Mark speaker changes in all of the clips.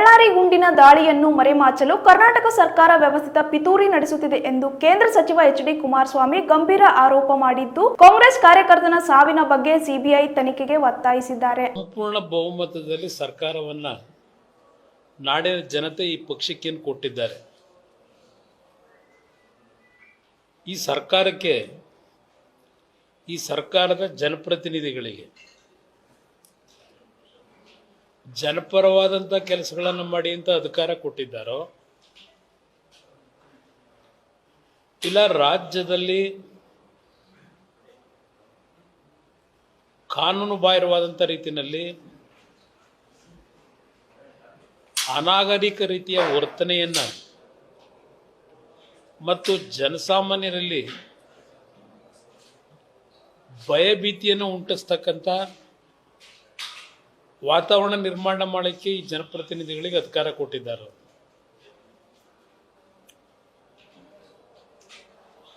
Speaker 1: ಬಳ್ಳಾರಿ ಗುಂಡಿನ ದಾಳಿಯನ್ನು ಮರೆಮಾಚಲು ಕರ್ನಾಟಕ ಸರ್ಕಾರ ವ್ಯವಸ್ಥಿತ ಪಿತೂರಿ ನಡೆಸುತ್ತಿದೆ ಎಂದು ಕೇಂದ್ರ ಸಚಿವ ಎಚ್.ಡಿ. ಕುಮಾರಸ್ವಾಮಿ ಗಂಭೀರ ಆರೋಪ ಮಾಡಿದ್ದು, ಕಾಂಗ್ರೆಸ್ ಕಾರ್ಯಕರ್ತನ ಸಾವಿನ ಬಗ್ಗೆ ಸಿಬಿಐ ತನಿಖೆಗೆ ಒತ್ತಾಯಿಸಿದ್ದಾರೆ.
Speaker 2: ಸಂಪೂರ್ಣ ಬಹುಮತದಲ್ಲಿ ಸರ್ಕಾರವನ್ನ ನಾಡಿನ ಜನತೆ ಈ ಪಕ್ಷಕ್ಕೆ ಕೊಟ್ಟಿದ್ದಾರೆ. ಈ ಸರ್ಕಾರಕ್ಕೆ, ಈ ಸರ್ಕಾರದ ಜನಪ್ರತಿನಿಧಿಗಳಿಗೆ ಜನಪರವಾದಂಥ ಕೆಲಸಗಳನ್ನು ಮಾಡಿ ಅಂತ ಅಧಿಕಾರ ಕೊಟ್ಟಿದ್ದಾರೋ, ಇಲ್ಲ ರಾಜ್ಯದಲ್ಲಿ ಕಾನೂನು ಬಾಹಿರವಾದಂಥ ರೀತಿಯಲ್ಲಿ ಅನಾಗರಿಕ ರೀತಿಯ ವರ್ತನೆಯನ್ನು ಮತ್ತು ಜನಸಾಮಾನ್ಯರಲ್ಲಿ ಭಯಭೀತಿಯನ್ನು ಉಂಟಿಸ್ತಕ್ಕಂಥ ವಾತಾವರಣ ನಿರ್ಮಾಣ ಮಾಡಲಿಕ್ಕೆ ಈ ಜನಪ್ರತಿನಿಧಿಗಳಿಗೆ ಅಧಿಕಾರ ಕೊಟ್ಟಿದ್ದಾರೆ.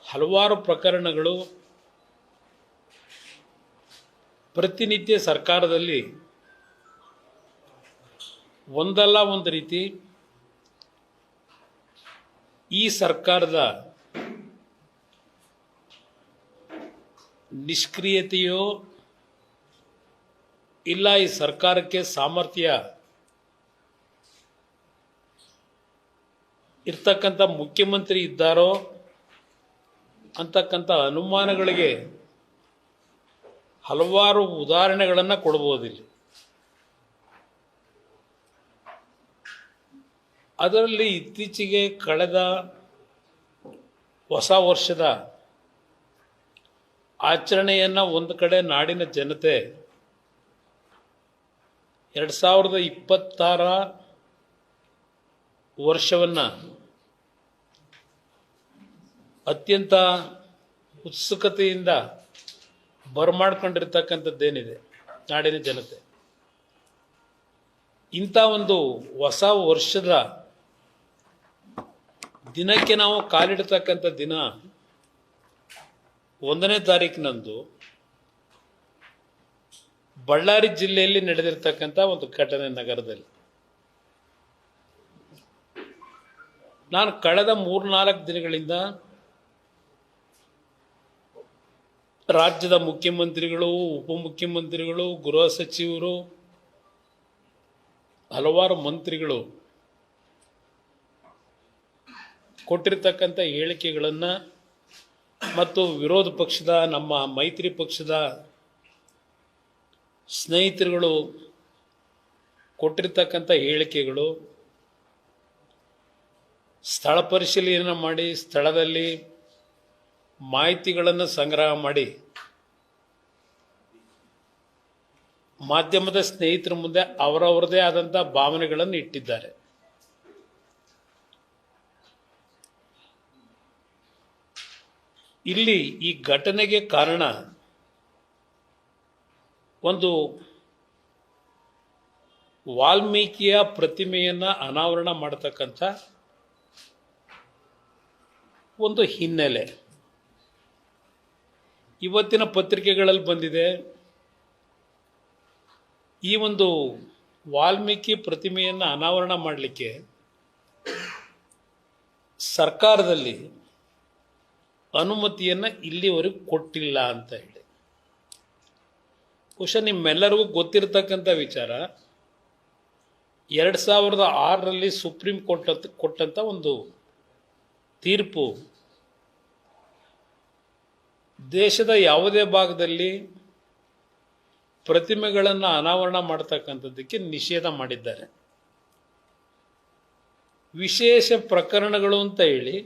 Speaker 2: ಹಲವಾರು ಪ್ರಕರಣಗಳು ಪ್ರತಿನಿತ್ಯ ಸರ್ಕಾರದಲ್ಲಿ ಒಂದಲ್ಲ ಒಂದು ರೀತಿ ಈ ಸರ್ಕಾರದ ನಿಷ್ಕ್ರಿಯತೆಯೋ ಇಲ್ಲ ಈ ಸರ್ಕಾರಕ್ಕೆ ಸಾಮರ್ಥ್ಯ ಇರ್ತಕ್ಕಂಥ ಮುಖ್ಯಮಂತ್ರಿ ಇದ್ದಾರೋ ಅಂತಕ್ಕಂಥ ಅನುಮಾನಗಳಿಗೆ ಹಲವಾರು ಉದಾಹರಣೆಗಳನ್ನು ಕೊಡಬಹುದಿಲ್ಲ. ಅದರಲ್ಲಿ ಇತ್ತೀಚೆಗೆ ಕಳೆದ ಹೊಸ ವರ್ಷದ ಆಚರಣೆಯನ್ನು ಒಂದು ಕಡೆ ನಾಡಿನ ಜನತೆ 2026 ವರ್ಷವನ್ನು ಅತ್ಯಂತ ಉತ್ಸುಕತೆಯಿಂದ ಬರಮಾಡ್ಕೊಂಡಿರ್ತಕ್ಕಂಥದ್ದೇನಿದೆ ನಾಡಿನ ಜನತೆ, ಇಂಥ ಒಂದು ಹೊಸ ವರ್ಷದ ದಿನಕ್ಕೆ ನಾವು ಕಾಲಿಡ್ತಕ್ಕಂಥ ದಿನ 1ನೇ ತಾರೀಕಿನಂದು ಬಳ್ಳಾರಿ ಜಿಲ್ಲೆಯಲ್ಲಿ ನಡೆದಿರ್ತಕ್ಕಂಥ ಒಂದು ಘಟನೆ. ನಗರದಲ್ಲಿ ನಾನು ಕಳೆದ 3-4 ದಿನಗಳಿಂದ ರಾಜ್ಯದ ಮುಖ್ಯಮಂತ್ರಿಗಳು, ಉಪಮುಖ್ಯಮಂತ್ರಿಗಳು, ಗೃಹ ಸಚಿವರು, ಹಲವಾರು ಮಂತ್ರಿಗಳು ಕೊಟ್ಟಿರ್ತಕ್ಕಂಥ ಹೇಳಿಕೆಗಳನ್ನು ಮತ್ತು ವಿರೋಧ ಪಕ್ಷದ ನಮ್ಮ ಮೈತ್ರಿ ಪಕ್ಷದ ಸ್ನೇಹಿತರುಗಳು ಕೊಟ್ಟಿರ್ತಕ್ಕಂಥ ಹೇಳಿಕೆಗಳು, ಸ್ಥಳ ಪರಿಶೀಲನೆ ಮಾಡಿ ಸ್ಥಳದಲ್ಲಿ ಮಾಹಿತಿಗಳನ್ನು ಸಂಗ್ರಹ ಮಾಡಿ ಮಾಧ್ಯಮದ ಸ್ನೇಹಿತರ ಮುಂದೆ ಅವರವರದೇ ಆದಂಥ ಭಾವನೆಗಳನ್ನು ಇಟ್ಟಿದ್ದಾರೆ. ಇಲ್ಲಿ ಈ ಘಟನೆಗೆ ಕಾರಣ ಒಂದು ವಾಲ್ಮೀಕಿಯ ಪ್ರತಿಮೆಯನ್ನು ಅನಾವರಣ ಮಾಡತಕ್ಕಂಥ ಒಂದು ಹಿನ್ನೆಲೆ ಇವತ್ತಿನ ಪತ್ರಿಕೆಗಳಲ್ಲಿ ಬಂದಿದೆ. ಈ ಒಂದು ವಾಲ್ಮೀಕಿ ಪ್ರತಿಮೆಯನ್ನು ಅನಾವರಣ ಮಾಡಲಿಕ್ಕೆ ಸರ್ಕಾರದಲ್ಲಿ ಅನುಮತಿಯನ್ನು ಇಲ್ಲಿವರೆಗೂ ಕೊಟ್ಟಿಲ್ಲ ಅಂತ ಹೇಳಿ. ಬಹುಶಃ ನಿಮ್ಮೆಲ್ಲರಿಗೂ ಗೊತ್ತಿರತಕ್ಕಂಥ ವಿಚಾರ, 2006ರಲ್ಲಿ ಸುಪ್ರೀಂ ಕೋರ್ಟ್ ಕೊಟ್ಟಂಥ ಒಂದು ತೀರ್ಪು ದೇಶದ ಯಾವುದೇ ಭಾಗದಲ್ಲಿ ಪ್ರತಿಮೆಗಳನ್ನು ಅನಾವರಣ ಮಾಡತಕ್ಕಂಥದ್ದಕ್ಕೆ ನಿಷೇಧ ಮಾಡಿದ್ದಾರೆ. ವಿಶೇಷ ಪ್ರಕರಣಗಳು ಅಂತ ಹೇಳಿ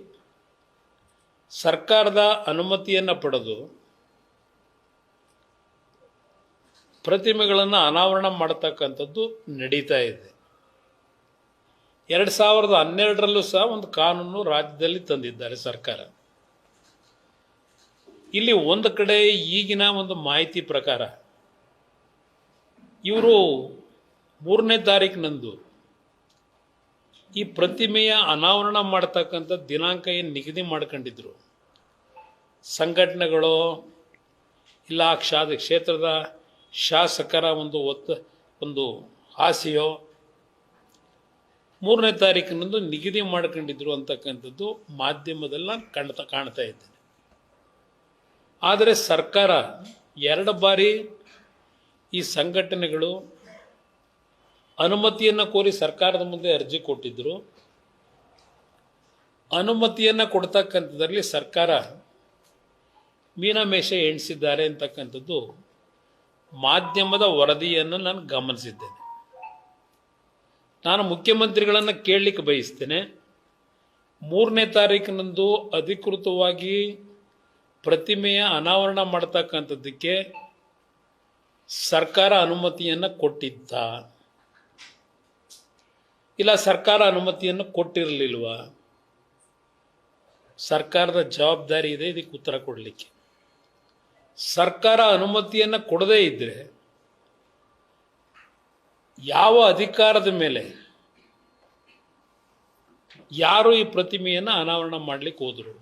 Speaker 2: ಸರ್ಕಾರದ ಅನುಮತಿಯನ್ನು ಪಡೆದು ಪ್ರತಿಮೆಗಳನ್ನು ಅನಾವರಣ ಮಾಡತಕ್ಕಂಥದ್ದು ನಡೀತಾ ಇದೆ. 2012ರಲ್ಲೂ ಸಹ ಒಂದು ಕಾನೂನು ರಾಜ್ಯದಲ್ಲಿ ತಂದಿದ್ದಾರೆ ಸರ್ಕಾರ. ಇಲ್ಲಿ ಒಂದು ಕಡೆ ಈಗಿನ ಒಂದು ಮಾಹಿತಿ ಪ್ರಕಾರ ಇವರು 3ನೇ ತಾರೀಕಿನಂದು ಈ ಪ್ರತಿಮೆಯ ಅನಾವರಣ ಮಾಡತಕ್ಕಂಥ ದಿನಾಂಕ ಏನು ನಿಗದಿ ಮಾಡ್ಕೊಂಡಿದ್ರು, ಸಂಘಟನೆಗಳು ಇಲ್ಲ ಕ್ಷೇತ್ರದ ಶಾಸಕರ ಒಂದು ಆಸೆಯೋ 3ನೇ ತಾರೀಕಿನಂದು ನಿಗದಿ ಮಾಡ್ಕೊಂಡಿದ್ರು ಅಂತಕ್ಕಂಥದ್ದು ಮಾಧ್ಯಮದಲ್ಲಿ ನಾನು ಕಾಣ್ತಾ ಇದ್ದೇನೆ. ಆದರೆ ಸರ್ಕಾರ 2 ಬಾರಿ ಈ ಸಂಘಟನೆಗಳು ಅನುಮತಿಯನ್ನು ಕೋರಿ ಸರ್ಕಾರದ ಮುಂದೆ ಅರ್ಜಿ ಕೊಟ್ಟಿದ್ದರು. ಅನುಮತಿಯನ್ನು ಕೊಡ್ತಕ್ಕಂಥದ್ರಲ್ಲಿ ಸರ್ಕಾರ ಮೀನಮೇಷ ಎಣಿಸಿದ್ದಾರೆ ಅಂತಕ್ಕಂಥದ್ದು ಮಾಧ್ಯಮದ ವರದಿಯನ್ನು ನಾನು ಗಮನಿಸಿದ್ದೇನೆ. ನಾನು ಮುಖ್ಯಮಂತ್ರಿಗಳನ್ನು ಕೇಳಲಿಕ್ಕೆ ಬಯಸ್ತೇನೆ, 3ನೇ ತಾರೀಕಿನಂದು ಅಧಿಕೃತವಾಗಿ ಪ್ರತಿಮೆಯ ಅನಾವರಣ ಮಾಡ್ತಕ್ಕಂಥದ್ದಕ್ಕೆ ಸರ್ಕಾರ ಅನುಮತಿಯನ್ನು ಕೊಟ್ಟಿದ್ದ, ಇಲ್ಲ ಸರ್ಕಾರ ಅನುಮತಿಯನ್ನು ಕೊಟ್ಟಿರಲಿಲ್ವಾ? ಸರ್ಕಾರದ ಜವಾಬ್ದಾರಿ ಇದೆ ಇದಕ್ಕೆ ಉತ್ತರ ಕೊಡಲಿಕ್ಕೆ. ಸರ್ಕಾರ ಅನುಮತಿಯನ್ನು ಕೊಡದೇ ಇದ್ದರೆ ಯಾವ ಅಧಿಕಾರದ ಮೇಲೆ ಯಾರು ಈ ಪ್ರತಿಮೆಯನ್ನು ಅನಾವರಣ ಮಾಡಲಿಕ್ಕೆ ಹೋದರು?